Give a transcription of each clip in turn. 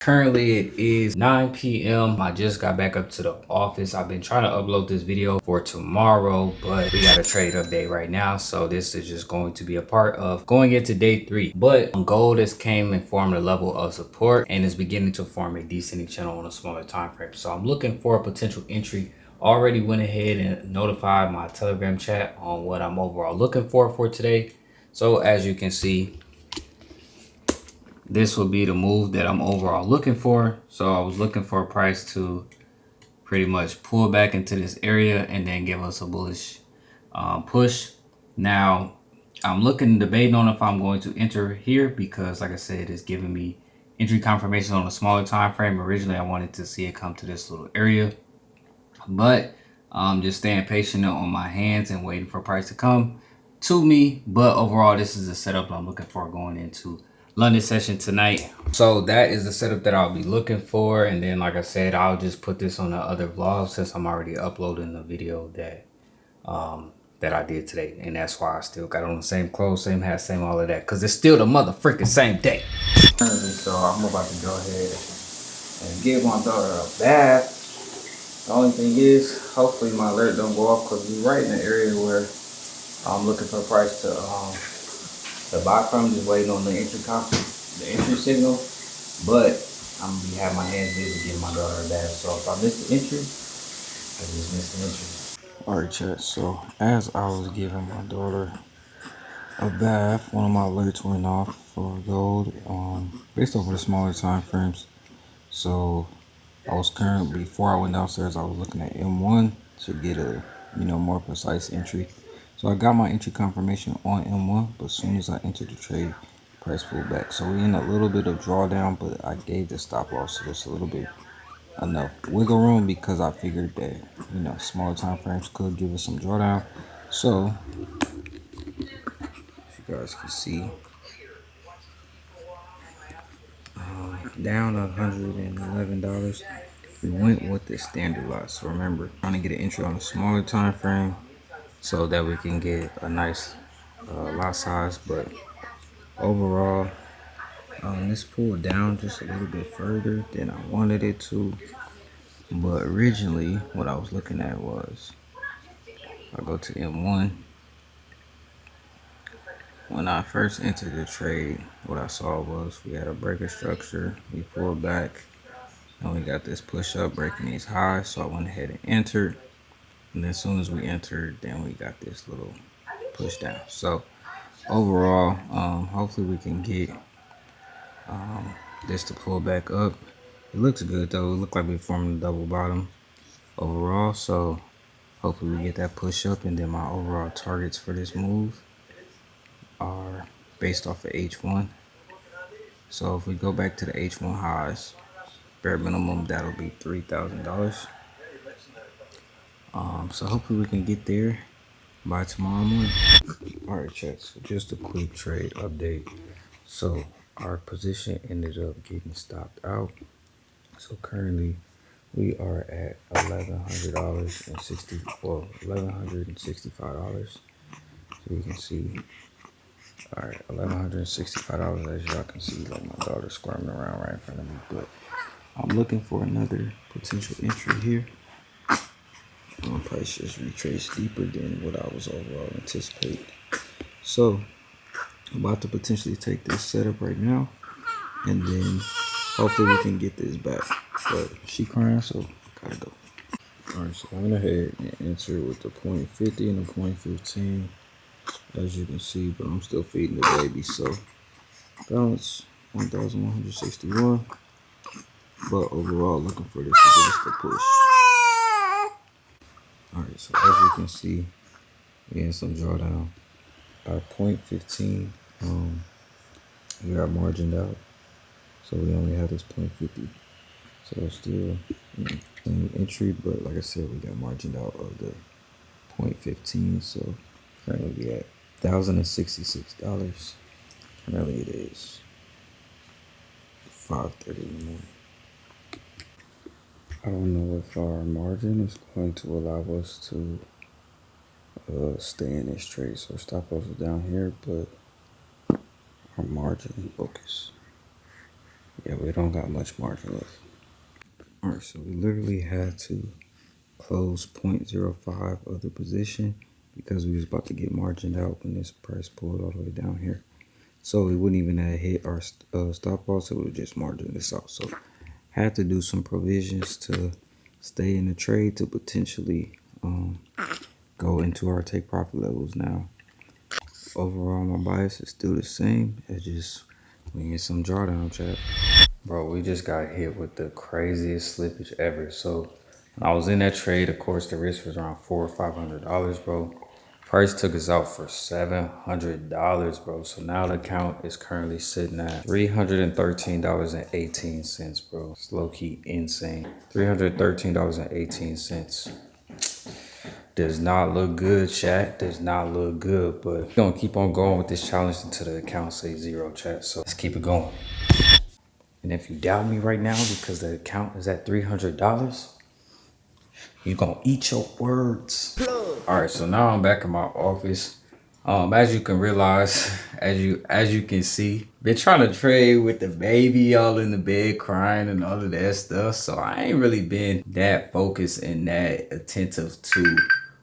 Currently it is 9 p.m. I just got back up to the office. I've been trying to upload this video for tomorrow, but we got a trade update right now. So this is just going to be a part of going into day 3. But gold has came and formed a level of support and is beginning to form a descending channel on a smaller time frame. So I'm looking for a potential entry. Already went ahead and notified my Telegram chat on what I'm overall looking for today. So as you can see, this will be the move that I'm overall looking for. So I was looking for a price to pretty much pull back into this area and then give us a bullish push. Now I'm debating on if I'm going to enter here because, like I said, it's giving me entry confirmation on a smaller time frame. Originally I wanted to see it come to this little area, but I'm just staying patient on my hands and waiting for price to come to me. But overall, this is the setup I'm looking for going into London session tonight. So that is the setup that I'll be looking for. And then, like I said, I'll just put this on the other vlog since I'm already uploading the video that I did today. And that's why I still got on the same clothes, same hat, same all of that, because it's still the motherfucking same day. So I'm about to go ahead and give my daughter a bath. The only thing is, hopefully my alert don't go off because we're right in the area where I'm looking for a price to buy from. Just waiting on the entry signal. But I'm gonna have my hands busy getting my daughter a bath. So if I miss the entry, I just miss the entry. Alright, chat. So as I was giving my daughter a bath, one of my alerts went off for gold based off of the smaller time frames. So I was before I went downstairs, I was looking at M1 to get a more precise entry. So I got my entry confirmation on M1, but as soon as I entered the trade, price pulled back. So we're in a little bit of drawdown, but I gave the stop loss, so there's a little bit enough wiggle room because I figured that smaller time frames could give us some drawdown. So if you guys can see, down $111. We went with the standard lot. So remember, trying to get an entry on a smaller time frame so that we can get a nice lot size. But overall, this pulled down just a little bit further than I wanted it to. But originally, what I was looking at was, I go to M1. When I first entered the trade, what I saw was we had a breaker structure. We pulled back, and we got this push up breaking these highs. So I went ahead and entered. And as soon as we entered, then we got this little push down. So overall, hopefully we can get this to pull back up. It looks good though. It looked like we formed a double bottom overall. So hopefully we get that push up, and then my overall targets for this move are based off of H1. So if we go back to the H1 highs, bare minimum, that'll be $3,000. So hopefully we can get there by tomorrow morning. Alright, chat, so just a quick trade update. So our position ended up getting stopped out. So currently we are at $1,165. So you can see, alright, $1,165, as y'all can see, like my daughter squirming around right in front of me. But I'm looking for another potential entry here. Price just retraced deeper than what I was overall anticipating. So I'm about to potentially take this setup right now, and then hopefully we can get this back. But she crying, so gotta go. Alright, so I went ahead and entered with the 0.50 and the 0.15, as you can see, but I'm still feeding the baby. So balance 1,161, but overall looking for this to give us the push. Alright, so as you can see, we in some drawdown. Our 0.15, we got margined out, so we only have this 0.50. So still same entry, but like I said, we got margined out of the 0.15. So currently we at $1,066. Currently it is 5:30 in the morning. I don't know if our margin is going to allow us to stay in this trade. So stop loss is down here, but our margin focus Yeah, we don't got much margin left. All right, so we literally had to close 0.05 of the position because we was about to get margined out when this price pulled all the way down here. So it wouldn't even have hit our stop loss. It would have just margined this out. So had to do some provisions to stay in the trade to potentially go into our take profit levels. Now overall my bias is still the same. It's just we get some drawdown, chat. Bro, we just got hit with the craziest slippage ever. So when I was in that trade, of course, the risk was around $400 or $500, bro. Price took us out for $700, bro. So now the account is currently sitting at $313.18, bro. It's low-key insane. $313.18. Does not look good, chat. Does not look good, but we're gonna keep on going with this challenge until the account says zero, chat. So let's keep it going. And if you doubt me right now because the account is at $300, you're gonna eat your words. All right, so now I'm back in my office. As you can realize, as you can see, been trying to trade with the baby all in the bed crying and all of that stuff. So I ain't really been that focused and that attentive to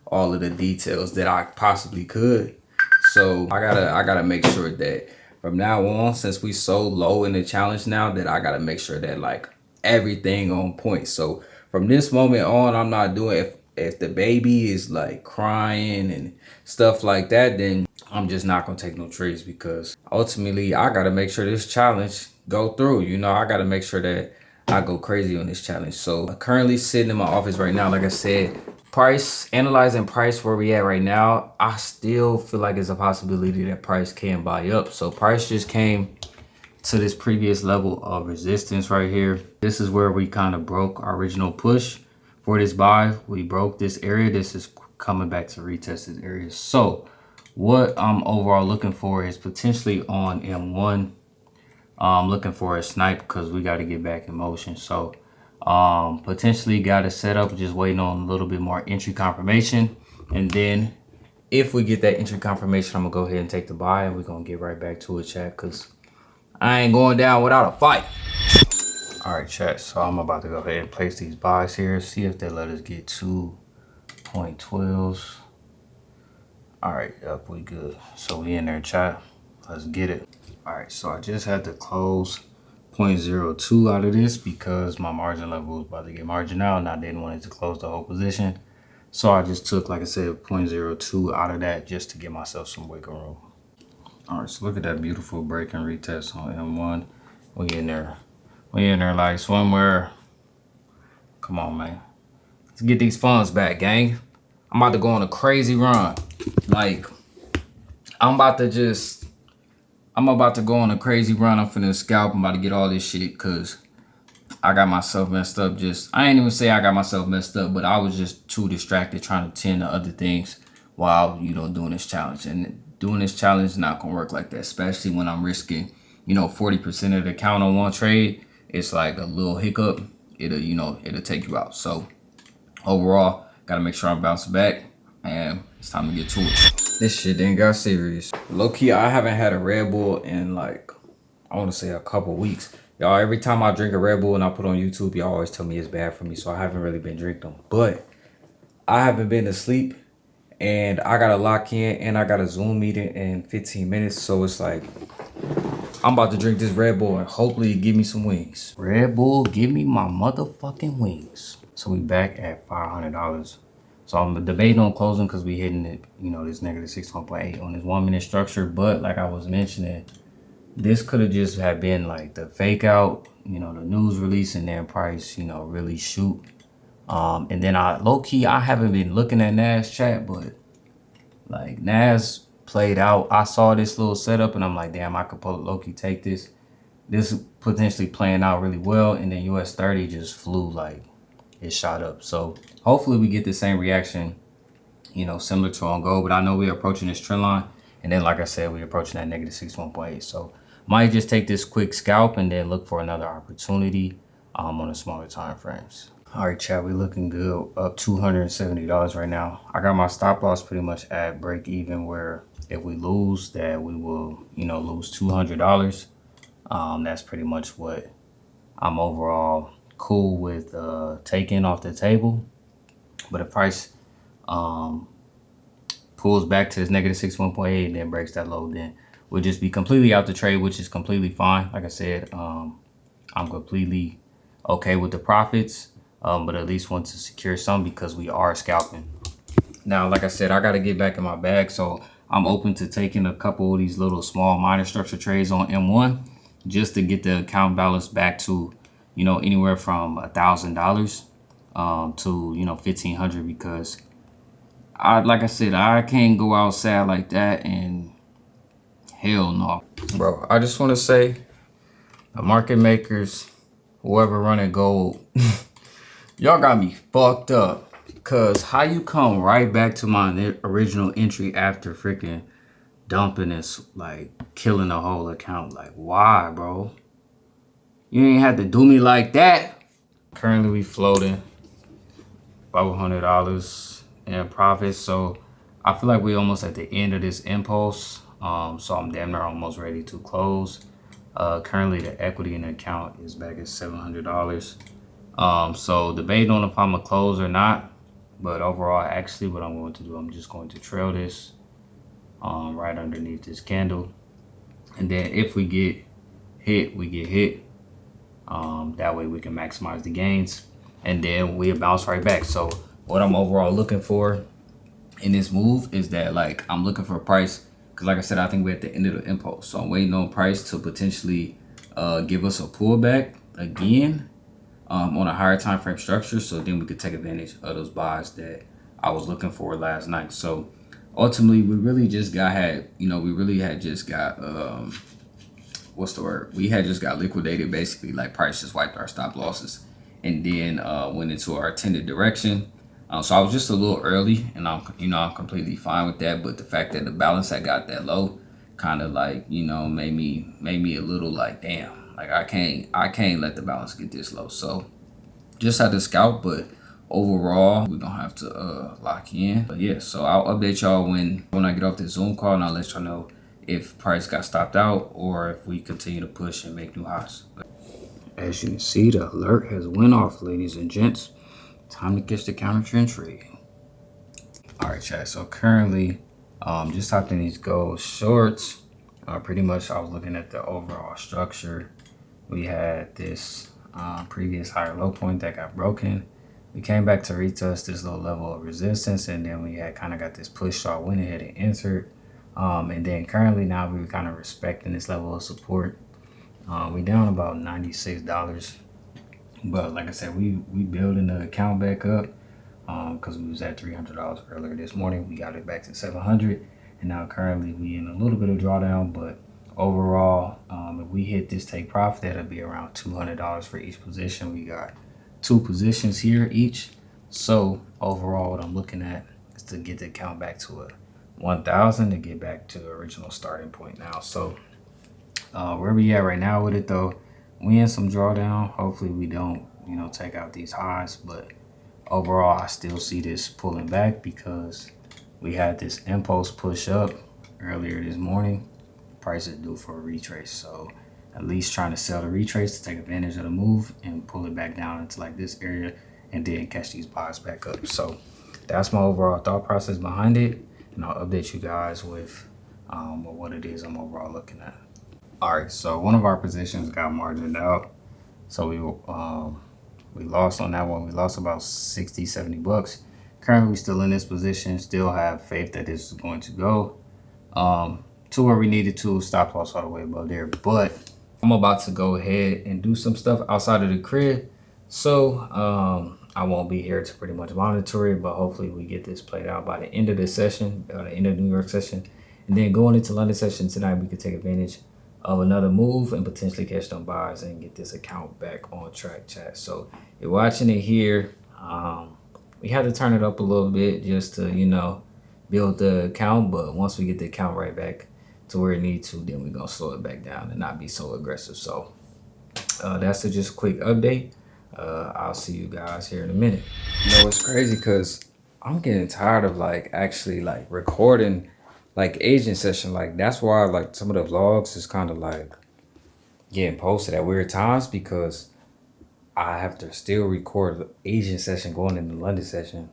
all of the details that I possibly could. So I gotta make sure that from now on, since we so low in the challenge now, that I gotta make sure that like everything on point. So from this moment on, I'm not doing if the baby is like crying and stuff like that, then I'm just not gonna take no trades because ultimately I gotta make sure this challenge go through. You know, I gotta make sure that I go crazy on this challenge. So I'm currently sitting in my office right now, like I said, analyzing price where we at right now. I still feel like it's a possibility that price can buy up. So price just came to this previous level of resistance right here. This is where we kind of broke our original push for this buy. We broke this area. This is coming back to retest this area. So what I'm overall looking for is potentially on M1. I'm looking for a snipe because we got to get back in motion. So potentially got to set up, just waiting on a little bit more entry confirmation. And then if we get that entry confirmation, I'm gonna go ahead and take the buy and we're gonna get right back to it, chat, because I ain't going down without a fight. All right, chat, so I'm about to go ahead and place these buys here, see if they let us get 2.12s. All right, up, we good. So we in there, chat. Let's get it. All right, so I just had to close 0.02 out of this because my margin level was about to get margin out and I didn't want it to close the whole position. So I just took, like I said, 0.02 out of that just to give myself some wiggle room. All right, so look at that beautiful break and retest on M1. We in there like swimwear. Come on, man. Let's get these funds back, gang. I'm about to go on a crazy run. Like, I'm about to go on a crazy run. I'm finna scalp. I'm about to get all this shit because I got myself messed up. I ain't even say I got myself messed up, but I was just too distracted trying to tend to other things while, doing this challenge. And doing this challenge is not gonna work like that, especially when I'm risking, 40% of the account on one trade. It's like a little hiccup. It'll take you out. So overall, gotta make sure I'm bouncing back and it's time to get to it. This shit didn't got serious. Low key, I haven't had a Red Bull in like, I wanna say a couple weeks. Y'all, every time I drink a Red Bull and I put on YouTube, y'all always tell me it's bad for me. So I haven't really been drinking them. But I haven't been to sleep and I gotta lock in and I got a Zoom meeting in 15 minutes. So it's like, I'm about to drink this Red Bull and hopefully give me some wings. Red Bull, give me my motherfucking wings. So we back at $500. So I'm debating on closing because we hitting it, this negative 61.8 on this 1 minute structure. But like I was mentioning, this could have just have been like the fake out, the news release and then price, really shoot. And then low key, I haven't been looking at NAS, chat, but like NAS played out. I saw this little setup and I'm like, damn, I could low key take this. This is potentially playing out really well. And then US 30 just flew, like it shot up. So hopefully we get the same reaction, similar to on gold. But I know we're approaching this trend line. And then, like I said, we're approaching that negative 61.8. So might just take this quick scalp and then look for another opportunity on the smaller time frames. All right, chat, we looking good, up $270 right now. I got my stop loss pretty much at break even, where if we lose that we will, lose $200. That's pretty much what I'm overall cool with taking off the table. But if price um, pulls back to this negative 61.8 and then breaks that low, then we'll just be completely out the trade, which is completely fine. Like I said, I'm completely okay with the profits, but at least want to secure some because we are scalping. Now, like I said, I got to get back in my bag, so I'm open to taking a couple of these little small minor structure trades on M1 just to get the account balance back to, anywhere from $1,000 to, 1,500, because like I said, I can't go outside like that, and hell no. Bro, I just want to say, the market makers, whoever running gold, y'all got me fucked up. Cause how you come right back to my original entry after freaking dumping this, like killing the whole account? Like, why, bro? You ain't had to do me like that. Currently, we floating $400 in profits, so I feel like we almost at the end of this impulse. So I'm damn near almost ready to close. Currently, the equity in the account is back at $700. So debating on if I'm gonna close or not. But overall, actually, what I'm going to do, I'm just going to trail this right underneath this candle. And then if we get hit, we get hit. That way we can maximize the gains. And then we'll bounce right back. So what I'm overall looking for in this move is that, like, I'm looking for a price. Because like I said, I think we're at the end of the impulse. So I'm waiting on price to potentially give us a pullback again. On a higher time frame structure, so then we could take advantage of those buys that I was looking for last night. So ultimately, we really just got what's the word? We had just got liquidated, basically. Like, price just wiped our stop losses and then went into our intended direction. So I was just a little early, and I'm completely fine with that. But the fact that the balance had got that low kind of like, made me a little like, damn. Like, I can't let the balance get this low. So just had to scalp, but overall we're gonna have to lock in. But yeah, so I'll update y'all when I get off this Zoom call, and I'll let y'all know if price got stopped out or if we continue to push and make new highs. As you can see, the alert has went off, ladies and gents. Time to catch the counter trend trade. All right, chat. So currently, just hopped in these gold shorts. Pretty much, I was looking at the overall structure. We had this previous higher low point that got broken. We came back to retest this low level of resistance, and then we had kind of got this push, so I went ahead and entered. And then currently now we're kind of respecting this level of support. We down about $96, but like I said, we building the account back up because we was at $300 earlier this morning. We got it back to 700, and now currently we in a little bit of drawdown, but overall, if we hit this take profit, that'll be around $200 for each position. We got 2 positions here each. So overall, what I'm looking at is to get the account back to a 1,000 to get back to the original starting point now. So where we at right now with it though, we in some drawdown. Hopefully we don't, take out these highs, but overall, I still see this pulling back because we had this impulse push up earlier this morning. Price is due for a retrace, so at least trying to sell the retrace to take advantage of the move and pull it back down into like this area and then catch these buys back up. So that's my overall thought process behind it, and I'll update you guys with what it is I'm overall looking at. All right, so one of our positions got margined out, so we lost on that one. We lost about 60-70 bucks. Currently still in this position, still have faith that this is going to go to where we needed to, stop loss all the way above there. But I'm about to go ahead and do some stuff outside of the crib, so I won't be here to pretty much monitor it, but hopefully we get this played out by the end of this session, the end of the New York session, and then going into London session tonight, we could take advantage of another move and potentially catch them buys and get this account back on track, chat. So you're watching it here. We had to turn it up a little bit just to, build the account, but once we get the account right back to where it needs to, then we're gonna slow it back down and not be so aggressive. So that's just a quick update. I'll see you guys here in a minute. It's crazy because I'm getting tired of actually recording agent session. That's why some of the vlogs is kind of getting posted at weird times, because I have to still record the Asian session going into London session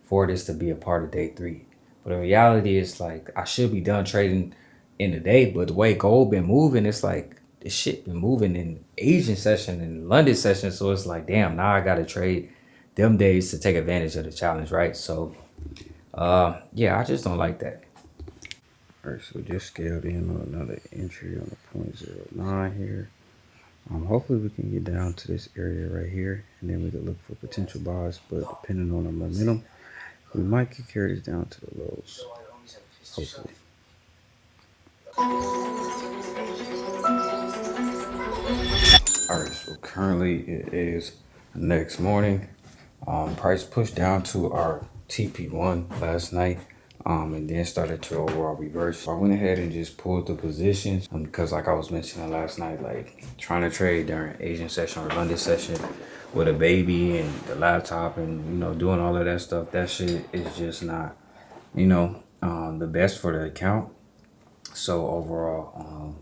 for this to be a part of day 3. But in reality, it's like I should be done trading in the day, but the way gold been moving, it's like this shit been moving in Asian session and London session. So it's like, damn, now I gotta trade them days to take advantage of the challenge, right? So yeah, I just don't like that. All right, so just scaled in on another entry on the 0.09 here. Hopefully we can get down to this area right here, and then we can look for potential buys, but depending on the momentum, we might get carried down to the lows, hopefully. All right, so currently it is next morning. Price pushed down to our TP1 last night, and then started to overall reverse. So I went ahead and just pulled the positions because, like I was mentioning last night, like trying to trade during Asian session or London session with a baby and the laptop and, you know, doing all of that stuff, that shit is just not, you know, the best for the account. So overall,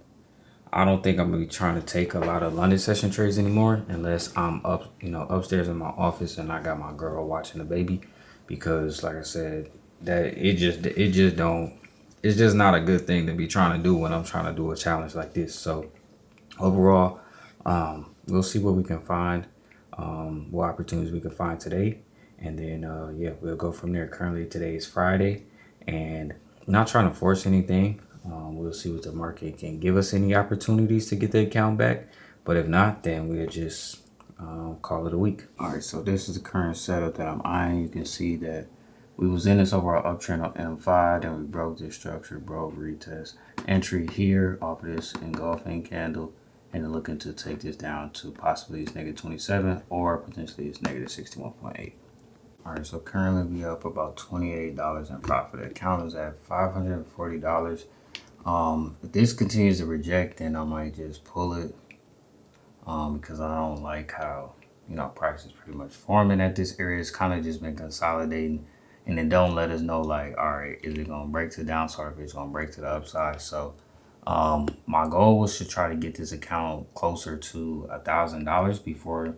I don't think I'm gonna be trying to take a lot of London session trades anymore unless I'm up, you know, upstairs in my office and I got my girl watching the baby, because like I said, that it's just not a good thing to be trying to do when I'm trying to do a challenge like this. So overall, we'll see what we can find, what opportunities we can find today, and then yeah, we'll go from there. Currently today is Friday, and I'm not trying to force anything. We'll see what the market can give us, any opportunities to get the account back, but if not, then we'll just call it a week. All right, so this is the current setup that I'm eyeing. You can see that we was in this overall uptrend on M5, then we broke this structure, broke retest, entry here off of this engulfing candle, and then looking to take this down to possibly it's -27 or potentially it's -61.8. All right, so currently we up about $28 in profit. The account is at $540. If this continues to reject, then I might just pull it, because I don't like how, you know, price is pretty much forming at this area. It's kind of just been consolidating, and then don't let us know, like, all right, is it gonna break to the downside, or if it's gonna break to the upside. So my goal was to try to get this account closer to $1,000 before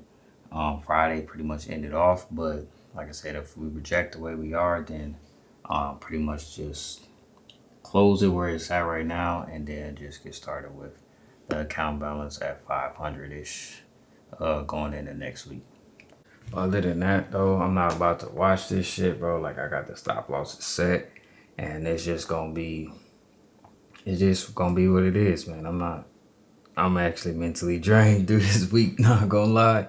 Friday pretty much ended off. But like I said, if we reject the way we are, then pretty much just close it where it's at right now, and then just get started with the account balance at 500-ish going into next week. Other than that, though, I'm not about to watch this shit, bro. Like, I got the stop losses set, and it's just gonna be what it is, man. I'm actually mentally drained through this week, not gonna lie.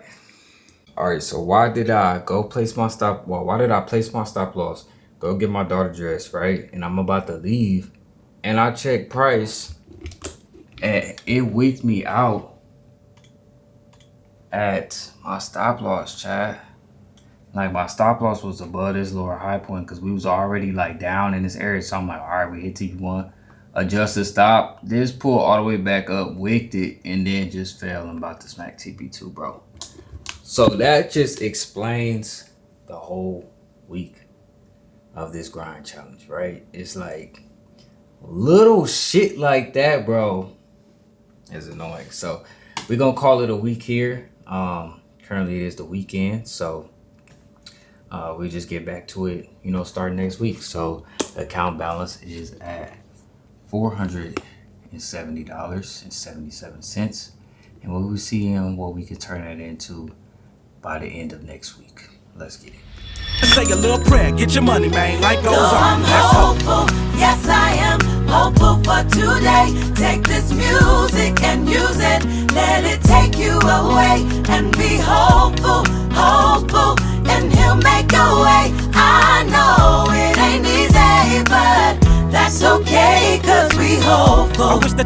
All right, so why did I place my stop loss? Go get my daughter dressed, right? And I'm about to leave, and I check price, and it wicked me out at my stop loss, chat. Like, my stop loss was above this lower high point because we was already like down in this area. So I'm like, all right, we hit TP1, adjust the stop. This pull all the way back up, wicked it, and then just fell and about to smack TP2, bro. So that just explains the whole week of this grind challenge, right? It's like little shit like that, bro, is annoying. So we're gonna call it a week here. Currently it is the weekend, so we just get back to it, you know, starting next week. So the account balance is at $470.77, and what we see and what we can turn that into by the end of next week. Let's get it. Say a little prayer, get your money, man. Life goes on. I'm hopeful, yes I am hopeful for today. Take this music and use it, let it take you away, and be hopeful, hopeful, and he'll make a way. I know it ain't easy, but that's okay, cause we hopeful. I wish that